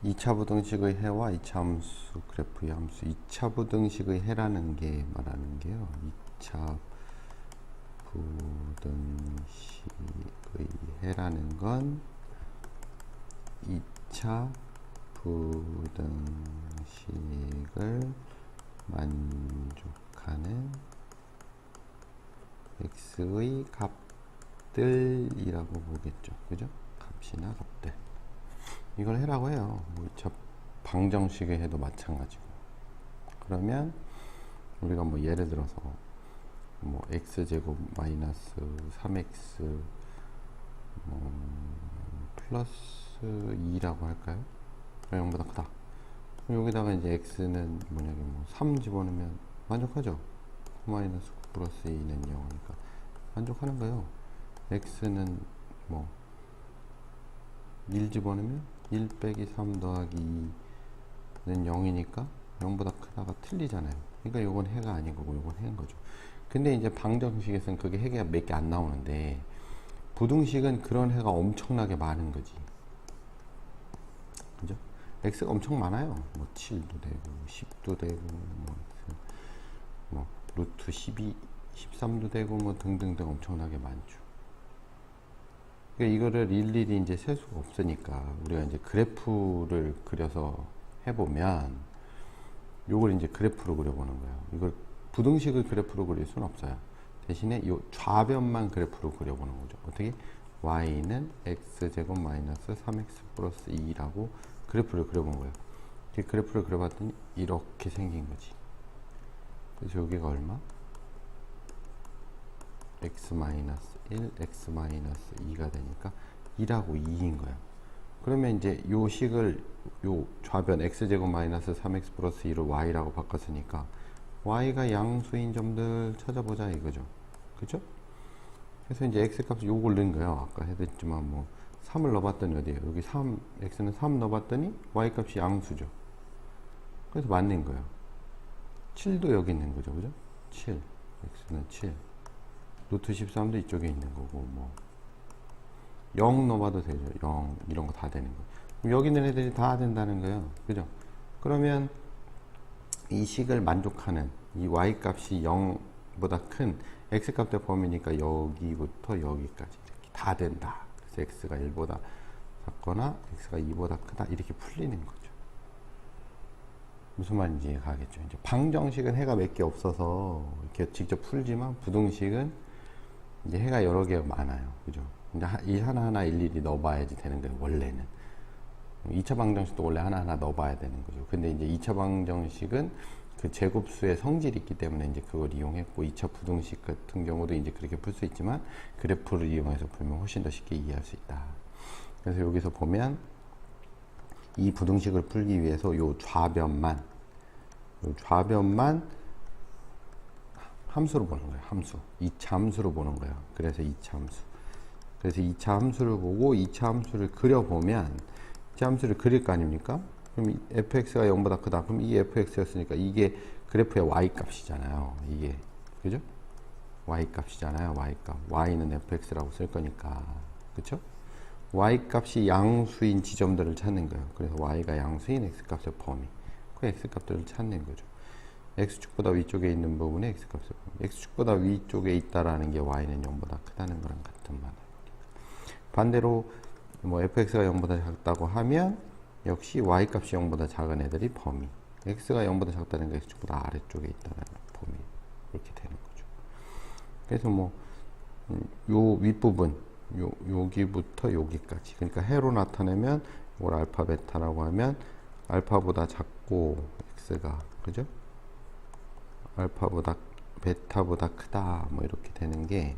2차 부등식의 해와 2차 함수 그래프의 함수. 2차 부등식의 해라는 게 말하는 게요, 2차 부등식의 해라는 건 2차 부등식을 만족하는 x의 값들이라고 보겠죠. 그죠? 값이나 값들. 이걸 해라고 해요. 2차 방정식의 해도 마찬가지고. 그러면 우리가 뭐 예를 들어서 뭐 x제곱 마이너스 3x 플러스 2라고 할까요? 0보다 크다. 그럼 여기다가 이제 x는 뭐냐면 뭐 3 집어넣으면 만족하죠. 9 마이너스 9 플러스 2는 0이니까 만족하는 거예요. x는 뭐 1 집어넣으면 1 빼기 3 더하기 2는 0이니까 0보다 크다가 틀리잖아요. 그러니까 요건 해가 아닌 거고 요건 해인 거죠. 근데 이제 방정식에서는 그게 해가 몇 개 안 나오는데 부등식은 그런 해가 엄청나게 많은 거지. 그죠? x가 엄청 많아요. 뭐 7도 되고 10도 되고 뭐 루트 12, 13도 되고 뭐 등등등 엄청나게 많죠. 그러니까 이거를 일일이 이제 셀 수가 없으니까 우리가 이제 그래프를 그려서 해보면 요걸 이제 그래프로 그려보는 거예요. 이걸 부등식을 그래프로 그릴 수는 없어요. 대신에 요 좌변만 그래프로 그려보는 거죠. 어떻게? y는 x제곱 마이너스 3x 플러스 2라고 그래프를 그려본 거예요. 이 그래프를 그려봤더니 이렇게 생긴 거지. 그래서 여기가 얼마? x 마이너스 1, x 마이너스 2가 되니까 2라고 2인 거예요. 그러면 이제 요 식을 요 좌변 x제곱 마이너스 3x 플러스 2를 y라고 바꿨으니까 y가 양수인 점들 찾아보자 이거죠. 그죠? 그래서 이제 x 값을 요걸 넣은 거예요. 아까 해드렸지만 뭐 3을 넣어봤더니 어디에요? 여기 3, x는 3 넣어봤더니 y 값이 양수죠. 그래서 맞는 거예요. 7도 여기 있는 거죠. 그죠? 7, x는 7, 루트 13도 이쪽에 있는 거고 뭐 0 넣어봐도 되죠. 0 이런 거 다 되는 거예요. 그럼 여기 있는 애들이 다 된다는 거예요. 그죠? 그러면 이 식을 만족하는 이 y 값이 0보다 큰 x 값의 범위니까 여기부터 여기까지 이렇게 다 된다. 그래서 x가 1보다 작거나 x가 2보다 크다 이렇게 풀리는 거죠. 무슨 말인지 이해가 가겠죠. 이제 방정식은 해가 몇 개 없어서 이렇게 직접 풀지만 부등식은 이제 해가 여러 개가 많아요. 그죠? 이제 이 하나하나 일일이 넣어봐야지 되는 거예요. 원래는 2차 방정식도 원래 하나하나 넣어봐야 되는 거죠. 근데 이제 2차 방정식은 그 제곱수의 성질이 있기 때문에 이제 그걸 이용했고 2차 부등식 같은 경우도 이제 그렇게 풀 수 있지만 그래프를 이용해서 풀면 훨씬 더 쉽게 이해할 수 있다. 그래서 여기서 보면 이 부등식을 풀기 위해서 요 좌변만 함수로 보는 거예요. 함수. 2차 함수로 보는 거예요. 그래서 2차 함수. 그래서 2차 함수를 보고 2차 함수를 그려보면 2차 함수를 그릴 거 아닙니까? 그럼 fx가 0보다 크다. 그럼 이 fx였으니까 이게 그래프의 y 값이잖아요. 이게. 그죠? y 값이잖아요. y 값. y는 fx라고 쓸 거니까. 그쵸? y 값이 양수인 지점들을 찾는 거예요. 그래서 y가 양수인 x 값의 범위. 그 x 값들을 찾는 거죠. x축보다 위쪽에 있는 부분에 x값을 x축보다 위쪽에 있다라는 게 y는 0보다 크다는 거랑 같은 말입니다. 반대로 뭐 fx가 0보다 작다고 하면 역시 y값이 0보다 작은 애들이 범위, x가 0보다 작다는 게 x축보다 아래쪽에 있다는 범위, 이렇게 되는 거죠. 그래서 뭐 요 윗부분 여기부터 여기까지, 그러니까 해로 나타내면 이걸 알파 베타라고 하면 알파보다 작고 x가, 그죠? 알파보다 베타보다 크다 뭐 이렇게 되는 게,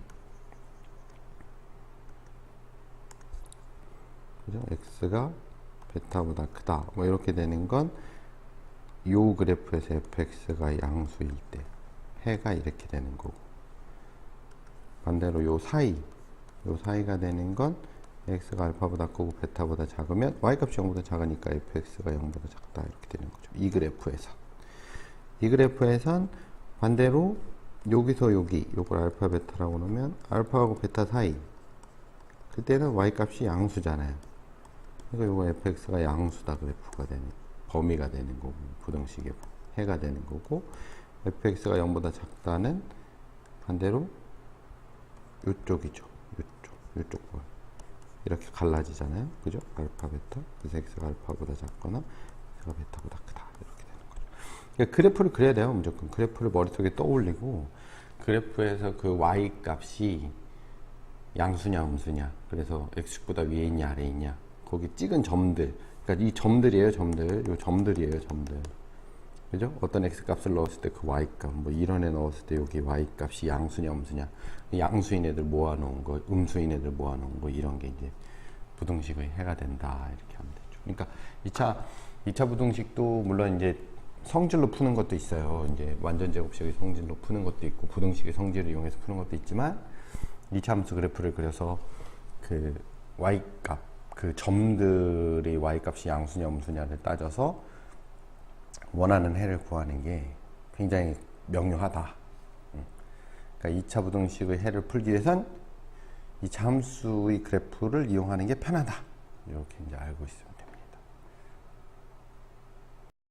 그죠? x가 베타보다 크다 뭐 이렇게 되는 건 요 그래프에서 fx가 양수일 때 해가 이렇게 되는 거고, 반대로 요 사이가 되는 건 x가 알파보다 크고 베타보다 작으면 y값이 0보다 작으니까 fx가 0보다 작다 이렇게 되는 거죠. 이 그래프에선 반대로 여기서 여기 요걸 알파 베타라고 놓으면 알파하고 베타 사이, 그때는 y값이 양수잖아요. 그러니까 이거 fx가 양수다 그래프가 되는 범위가 되는 거고 부등식의 해가 되는 거고 fx가 0보다 작다는 반대로 이쪽이죠. 이쪽 볼 이렇게 갈라지잖아요. 그죠? 알파 베타 그래서 x가 알파보다 작거나 x가 베타보다 크다 이렇게 되는 거죠. 그러니까 그래프를 그려야 돼요. 무조건 그래프를 머릿속에 떠올리고 그래프에서 그 y 값이 양수냐 음수냐 그래서 x축보다 위에 있냐 아래에 있냐 거기 찍은 점들 그러니까 이 점들이에요. 요 점들이에요. 점들 그죠? 어떤 x 값을 넣었을 때 그 y 값 뭐 이런 애 넣었을 때 여기 y 값이 양수냐 음수냐 양수인 애들 모아놓은 거 음수인 애들 모아놓은 거 이런 게 이제 부등식의 해가 된다 이렇게 하면 되죠. 그러니까 2차 부등식도 물론 이제 성질로 푸는 것도 있어요. 이제 완전 제곱식의 성질로 푸는 것도 있고 부등식의 성질을 이용해서 푸는 것도 있지만 2차 함수 그래프를 그려서 그 y 값 그 점들이 y 값이 양수냐 음수냐를 따져서 원하는 해를 구하는 게 굉장히 명료하다. 그러니까 2차 부등식의 해를 풀기 위해선 2차 함수의 그래프를 이용하는 게 편하다. 이렇게 이제 알고 있습니다.